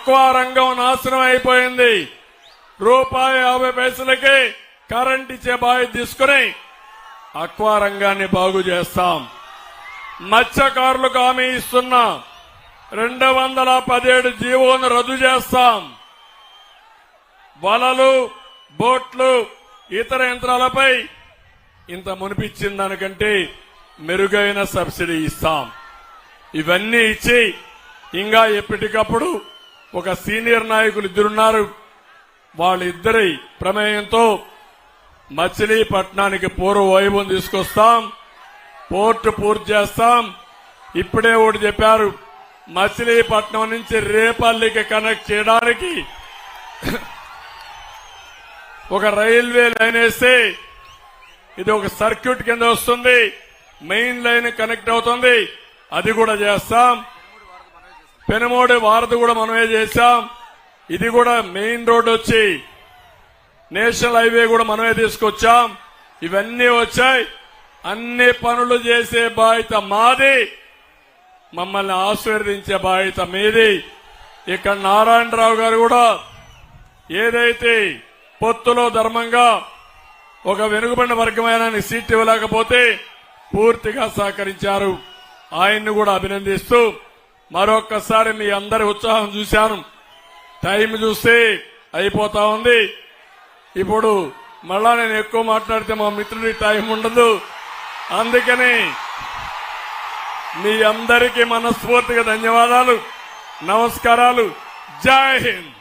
Aqua రంగం నాశనం అయిపోయింది. ₹50 కరెంట్ ఇచ్చే బాధ్యత తీసుకుని అక్వా రంగాన్ని బాగు చేస్తాం. మత్స్యకారులకు హామీ ఇస్తున్నా 217 జీవోను రద్దు చేస్తాం. వలలు, బోట్లు, ఇతర యంత్రాలపై ఇంత మునిపిచ్చిన దానికంటే మెరుగైన సబ్సిడీ ఇస్తాం. ఇవన్నీ ఇచ్చి ఇంకా ఎప్పటికప్పుడు ఒక సీనియర్ నాయకులు ఇద్దరున్నారు. వాళ్ళిద్దరి ప్రమేయంతో మచిలీపట్నానికి పూర్వ వైభవం తీసుకొస్తాం. పోర్టు పూర్తి చేస్తాం. ఇప్పుడే ఒకటి చెప్పారు, మచిలీపట్నం నుంచి రేపల్లికి కనెక్ట్ చేయడానికి ఒక రైల్వే లైన్ వేస్తే ఇది ఒక సర్క్యూట్ కింద వస్తుంది. మెయిన్ లైన్ కనెక్ట్ అవుతుంది. అది కూడా చేస్తాం. పెనుమోడి వారధి కూడా మనమే చేశాం. ఇది కూడా మెయిన్ రోడ్ వచ్చి నేషనల్ హైవే కూడా మనమే తీసుకొచ్చాం. ఇవన్నీ వచ్చాయి. అన్ని పనులు చేసే బాధ్యత మాది. మమ్మల్ని ఆశీర్వదించే బాధ్యత మీది. ఇక్కడ నారాయణరావు గారు కూడా ఏదైతే పొత్తులో ధర్మంగా ఒక వెనుకబడిన వర్గమైన సీట్ ఇవ్వలేకపోతే పూర్తిగా సహకరించారు. ఆయన్ని కూడా అభినందిస్తూ మరొక్కసారి మీ అందరి ఉత్సాహం చూశాను. టైం చూస్తే అయిపోతా ఉంది. ఇప్పుడు మళ్ళా నేను ఎక్కువ మాట్లాడితే మా మిత్రుడికి టైం ఉండదు. అందుకని మీ అందరికీ మనస్ఫూర్తిగా ధన్యవాదాలు, నమస్కారాలు. జై హింద్.